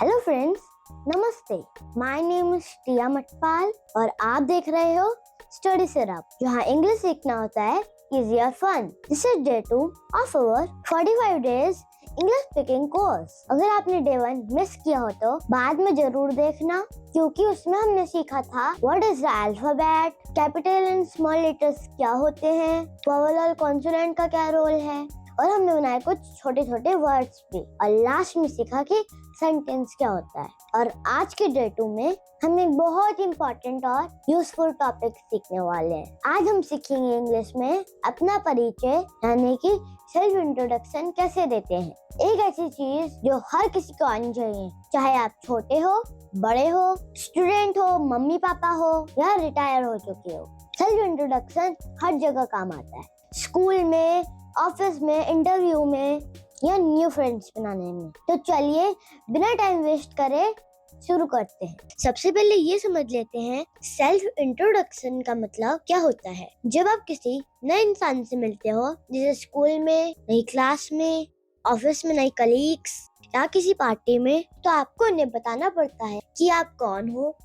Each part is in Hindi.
हेलो फ्रेंड्स, नमस्ते। My name is Tia Matpal और आप देख रहे हो स्टडी सेट अप, जहाँ इंग्लिश सीखना होता है इजी और fun. This is day 2 of our 45 days English speaking course. अगर आपने डे 1 मिस किया हो तो बाद में जरूर देखना, क्योंकि उसमें हमने सीखा था what is the alphabet, capital and small letters क्या होते हैं, वोवेल और कॉन्सोनेंट का क्या रोल है, और हमने बनाए कुछ छोटे छोटे वर्ड्स भी, और लास्ट में सीखा कि सेंटेंस क्या होता है। और आज के डे 2 में हम एक बहुत इंपॉर्टेंट और यूजफुल टॉपिक सीखने वाले हैं। आज हम सीखेंगे इंग्लिश में अपना परिचय यानी कि सेल्फ इंट्रोडक्शन कैसे देते हैं। एक ऐसी चीज जो हर किसी को आनी चाहिए, चाहे आप छोटे हो, बड़े हो, स्टूडेंट हो, मम्मी पापा हो या रिटायर हो चुके हो। सेल्फ इंट्रोडक्शन हर जगह काम आता है, स्कूल में, ऑफिस में, इंटरव्यू में या न्यू फ्रेंड्स बनाने में। तो चलिए बिना टाइम वेस्ट करे शुरू करते हैं। सबसे पहले ये समझ लेते हैं सेल्फ इंट्रोडक्शन का मतलब क्या होता है। जब आप किसी नए इंसान से मिलते हो, जैसे स्कूल में, नई क्लास में, ऑफिस में नए कलीग्स या किसी पार्टी में, तो आपको उन्हें बताना पड़ता है कि आप कौन हो,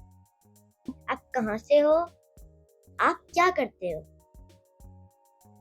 आप कहाँ से हो, आप क्या करते हो।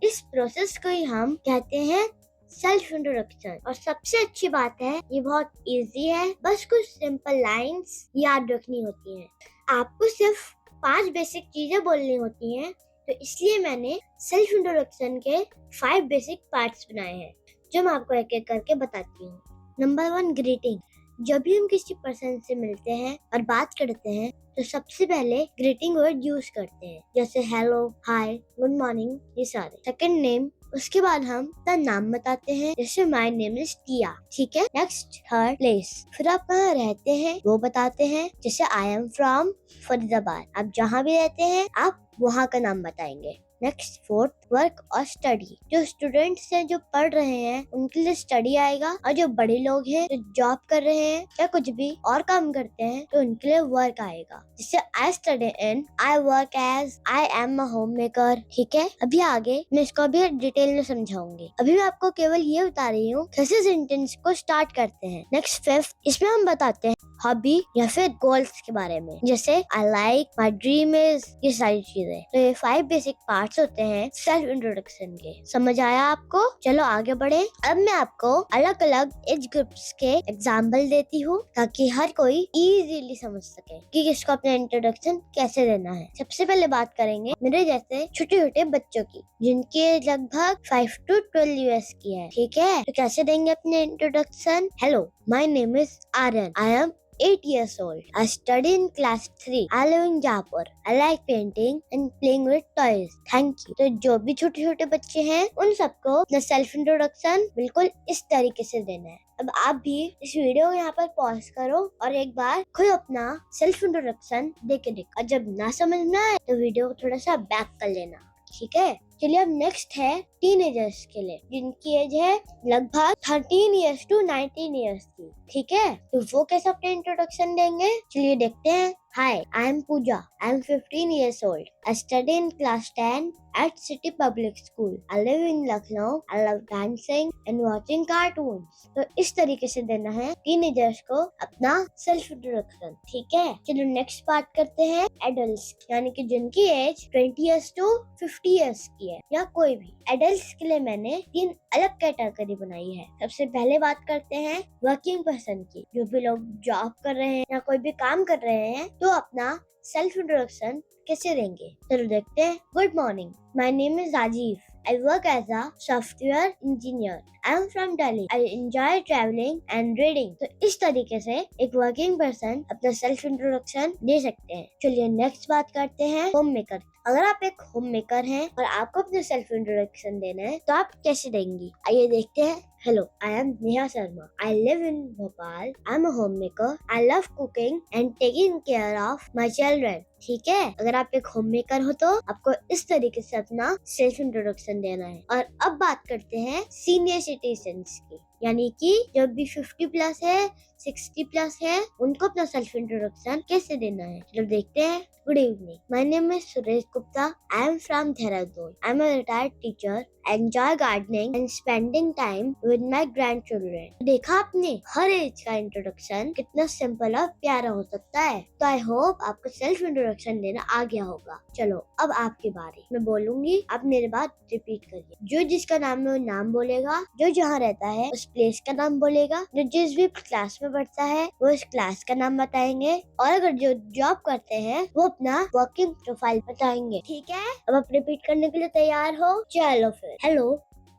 इस प्रोसेस को ही हम कहते हैं सेल्फ इंट्रोडक्शन। और सबसे अच्छी बात है, ये बहुत इजी है, बस कुछ सिंपल लाइंस याद रखनी होती हैं। आपको सिर्फ 5 बेसिक चीजें बोलनी होती हैं, तो इसलिए मैंने सेल्फ इंट्रोडक्शन के 5 बेसिक पार्ट्स बनाए हैं, जो मैं आपको एक एक करके बताती हूँ। Number 1, greeting. जब भी हम किसी पर्सन से मिलते हैं और बात करते हैं तो सबसे पहले ग्रीटिंग वर्ड यूज करते हैं, जैसे हेलो, हाय, गुड मॉर्निंग, ये सारे। Second, name. उसके बाद हम अपना नाम बताते हैं, जैसे माय नेम इज टिया, ठीक है। Next, third, place. फिर आप कहाँ रहते हैं वो बताते हैं, जैसे आई एम फ्रॉम फरीदाबाद। आप जहाँ भी रहते हैं आप वहाँ का नाम बताएंगे। नेक्स्ट, फोर्थ, वर्क और स्टडी। जो स्टूडेंट्स हैं जो पढ़ रहे हैं उनके लिए स्टडी आएगा, और जो बड़े लोग हैं जो जॉब कर रहे हैं या कुछ भी और काम करते हैं तो उनके लिए वर्क आएगा, जैसे I study in, I work as, I am a homemaker, ठीक है। अभी आगे मैं इसको अभी डिटेल में समझाऊंगी। अभी मैं आपको केवल ये बता रही हूँ कैसे सेंटेंस को स्टार्ट करते हैं। नेक्स्ट, फिफ्थ, इसमें हम बताते हैं हॉबी या फिर गोल्स के बारे में, जैसे I like, my dream is, ये सारी चीजें। तो ये 5 बेसिक पार्ट्स होते हैं सेल्फ इंट्रोडक्शन के। समझ आया आपको? चलो आगे बढ़े। अब मैं आपको अलग अलग एज ग्रुप्स के एग्जाम्पल देती हूँ, ताकि हर कोई इजीली समझ सके कि किसको अपना इंट्रोडक्शन कैसे देना है। सबसे पहले बात करेंगे मेरे जैसे छोटे छोटे बच्चों की, जिनकी एज लगभग 5 to 12 ईयर्स की है, ठीक है। तो कैसे देंगे अपने introduction? Hello, my name is Aryan, I am 8 years old. I study in class 3. I live in Jaipur. I like painting and playing with toys. Thank you. तो जो भी छोटे छोटे बच्चे हैं उन सबको अपना सेल्फ इंट्रोडक्शन बिल्कुल इस तरीके से देना है। अब आप भी इस वीडियो को यहाँ पर पॉज करो और एक बार खुद अपना सेल्फ इंट्रोडक्शन दे के देखो, और जब ना समझ में आए तो वीडियो को थोड़ा सा बैक कर लेना, ठीक है। चलिए अब नेक्स्ट है टीनेजर्स के लिए, जिनकी एज है लगभग 13 years to 19 years की, ठीक है। तो वो कैसे अपने इंट्रोडक्शन देंगे, चलिए देखते हैं। Hi, I am Pooja, I am 15 years old. I study in class 10 at City Public School. I live in Lucknow. I love dancing and watching cartoons. तो इस तरीके से देना है टीनेजर्स को अपना सेल्फ इंट्रोडक्शन, ठीक है। चलो नेक्स्ट बात करते हैं एडल्ट्स, यानी कि जिनकी एज 20 years to 50 years की है, या कोई भी। एडल्ट्स के लिए मैंने 3 अलग कैटेगरी बनाई है। सबसे पहले बात करते हैं वर्किंग पर्सन की, जो भी लोग जॉब कर रहे हैं या कोई भी काम कर रहे हैं, तो अपना सेल्फ इंट्रोडक्शन कैसे देंगे, चलो देखते हैं। Good morning, my name is Rajiv, I work as a software engineer. I am from Delhi. I enjoy traveling and reading. तो इस तरीके से एक वर्किंग पर्सन अपना सेल्फ इंट्रोडक्शन दे सकते हैं। चलिए नेक्स्ट बात करते हैं होम मेकर। अगर आप एक होम मेकर हैं और आपको अपना सेल्फ इंट्रोडक्शन देना है तो आप कैसे देंगी, आइए देखते हैं। Hello, I am Neha Sharma. I live in Bhopal. I am a homemaker. I love cooking and taking care of my children. ठीक है। अगर आप एक होम मेकर हो तो आपको इस तरीके से अपना सेल्फ इंट्रोडक्शन देना है। और अब बात करते हैं सीनियर सिटीजन्स की, यानी कि जब भी 50 प्लस है, 60 प्लस है उनको अपना सेल्फ इंट्रोडक्शन कैसे देना है, चलो देखते हैं। Good evening. My name is Suresh Gupta. I am from Dehradun. I am a retired teacher. I enjoy gardening and spending time with my grandchildren. देखा आपने, हर एज का इंट्रोडक्शन कितना सिंपल और प्यारा हो सकता है। तो आई होप आपको सेल्फ इंट्रोडक्शन देना आ गया होगा। चलो अब आपकी बारी, मैं बोलूंगी, आप मेरे बात रिपीट करिए। जो जिसका नाम है वो नाम बोलेगा, जो जहाँ रहता है उस प्लेस का नाम बोलेगा, जो जिस भी क्लास में पढ़ता है वो इस क्लास का नाम बताएंगे, और अगर जो जॉब करते हैं वो अपना वर्किंग प्रोफाइल बताएंगे। ठीक है, अब आप रिपीट करने के लिए तैयार हो? चलो फिर। Hello,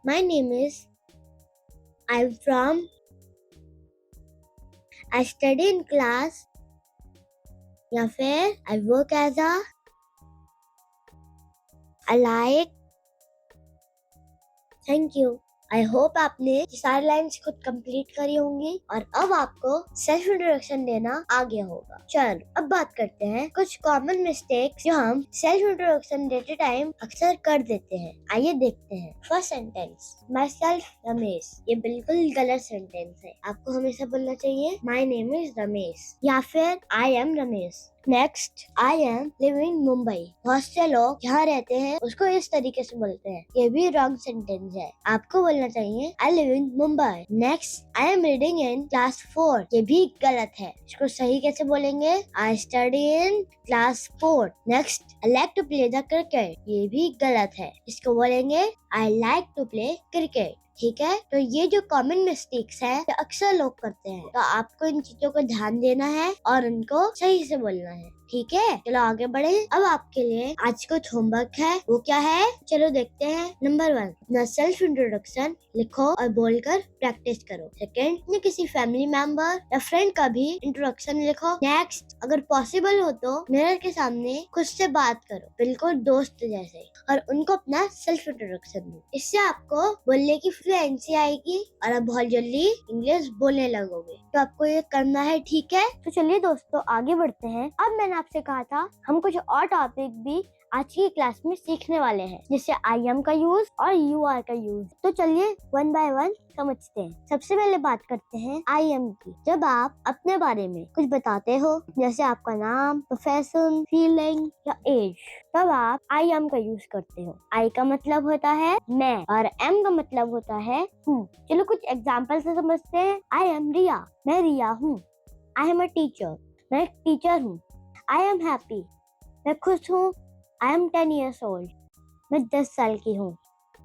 my name is, I am from, I study in class, या फिर I work as a, I like. Thank you. I hope आपने ये सारी लाइन्स खुद कंप्लीट करी होंगी और अब आपको सेल्फ इंट्रोडक्शन देना आ गया होगा। चलो अब बात करते हैं कुछ कॉमन मिस्टेक्स जो हम सेल्फ इंट्रोडक्शन देते टाइम अक्सर कर देते हैं। आइए देखते हैं। First sentence, my self Ramesh, ये बिल्कुल गलत सेंटेंस है। आपको हमेशा बोलना चाहिए माई नेम इज रमेश या फिर I am Ramesh. Next, I M living Mumbai. बहुत से लोग जहाँ रहते हैं उसको इस तरीके से बोलते हैं, ये भी रॉन्ग सेंटेंस है। आपको बोलना चाहिए I live in Mumbai. Next, I am reading in class 4, ये भी गलत है। इसको सही कैसे बोलेंगे? I study in class 4। Next, I like to play the cricket, ये भी गलत है। इसको बोलेंगे I like to play cricket. ठीक है, तो ये जो कॉमन मिस्टेक्स है जो अक्सर लोग करते हैं, तो आपको इन चीजों को ध्यान देना है और उनको सही से बोलना है। ठीक है, चलो आगे बढ़े। अब आपके लिए आज कुछ होमवर्क है, वो क्या है चलो देखते हैं। नंबर 1, अपना सेल्फ इंट्रोडक्शन लिखो और बोलकर प्रैक्टिस करो। सेकंड, अपने किसी फैमिली मेंबर या फ्रेंड का भी इंट्रोडक्शन लिखो। नेक्स्ट, अगर पॉसिबल हो तो मिरर के सामने खुद से बात करो, बिल्कुल दोस्त जैसे, और उनको अपना सेल्फ इंट्रोडक्शन दो। इससे आपको बोलने की फ्लुएंसी आएगी और आप बहुत जल्दी इंग्लिश बोलने लगोगे। तो आपको ये करना है, ठीक है? तो चलिए दोस्तों आगे बढ़ते हैं। अब मैंने आपसे कहा था हम कुछ और टॉपिक भी आज की क्लास में सीखने वाले हैं, जैसे आई एम का यूज और यू आर का यूज। तो चलिए वन बाय वन समझते हैं। सबसे पहले बात करते हैं आई एम की। जब आप अपने बारे में कुछ बताते हो, जैसे आपका नाम, प्रोफेशन, फीलिंग या एज, तब आप आई एम का यूज करते हो। आई का मतलब होता है मैं और एम का मतलब होता है हूँ। चलो कुछ एग्जाम्पल से समझते हैं। आई एम रिया, मैं रिया हूँ। आई एम अ टीचर, मैं एक टीचर हूँ। आई एम हैप्पी, मैं खुश हूँ। आई एम 10 years old, मैं 10 साल की हूँ।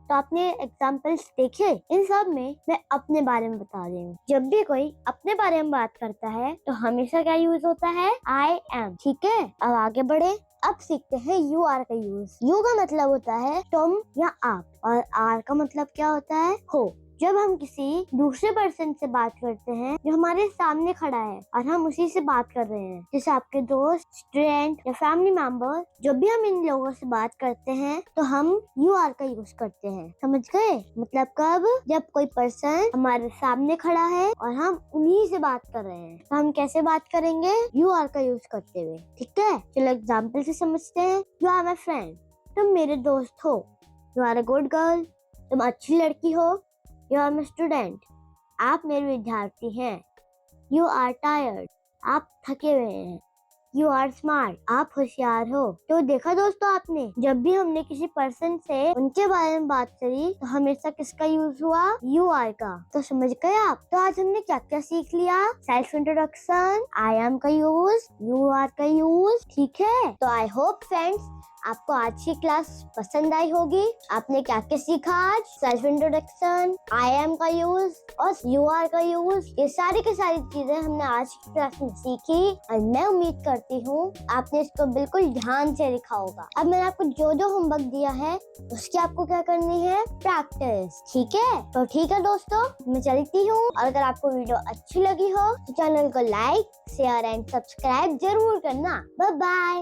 तो आपने एग्जाम्पल्स देखे, इन सब में मैं अपने बारे में बता रही हूँ। जब भी कोई अपने बारे में बात करता है तो हमेशा क्या यूज होता है? I am. ठीक है, अब आगे बढ़े। अब सीखते हैं यू आर का यूज। यू का मतलब होता है तुम या आप, और आर का मतलब क्या होता है? हो। जब हम किसी दूसरे पर्सन से बात करते हैं जो हमारे सामने खड़ा है और हम उसी से बात कर रहे हैं, जैसे आपके दोस्त, स्टूडेंट या फैमिली मेंबर, जब भी हम इन लोगों से बात करते हैं तो हम यू आर का यूज करते हैं। समझ गए? मतलब कब? जब कोई पर्सन हमारे सामने खड़ा है और हम उन्हीं से बात कर रहे हैं, तो हम कैसे बात करेंगे? यू आर का यूज करते हुए। ठीक है, चलो एग्जाम्पल से समझते हैं। यू आर माई फ्रेंड, तुम मेरे दोस्त हो। You are a good girl, तुम अच्छी लड़की हो। यू आर माई स्टूडेंट, आप मेरे विद्यार्थी हैं। यू आर टायर्ड, आप थके हुए हैं। यू आर स्मार्ट, आप होशियार हो। तो देखा दोस्तों आपने, जब भी हमने किसी पर्सन से उनके बारे में बात करी तो हमेशा किसका यूज हुआ? यू आर का। तो समझ गए आप? तो आज हमने क्या क्या सीख लिया? सेल्फ इंट्रोडक्शन, आई एम का यूज, यू आर का यूज। ठीक है, तो आई होप फ्रेंड्स आपको आज की क्लास पसंद आई होगी। आपने क्या क्या सीखा आज? सेल्फ इंट्रोडक्शन, आई एम का यूज और यू आर का यूज। ये सारी की सारी चीजें हमने आज की क्लास में सीखी और मैं उम्मीद करती हूँ आपने इसको बिल्कुल ध्यान से लिखा होगा। अब मैंने आपको जो जो होमवर्क दिया है उसकी आपको क्या करनी है? प्रैक्टिस। ठीक है, तो ठीक है दोस्तों, मैं चलती हूँ। और अगर आपको वीडियो अच्छी लगी हो तो चैनल को लाइक, शेयर एंड सब्सक्राइब जरूर करना। Bye bye.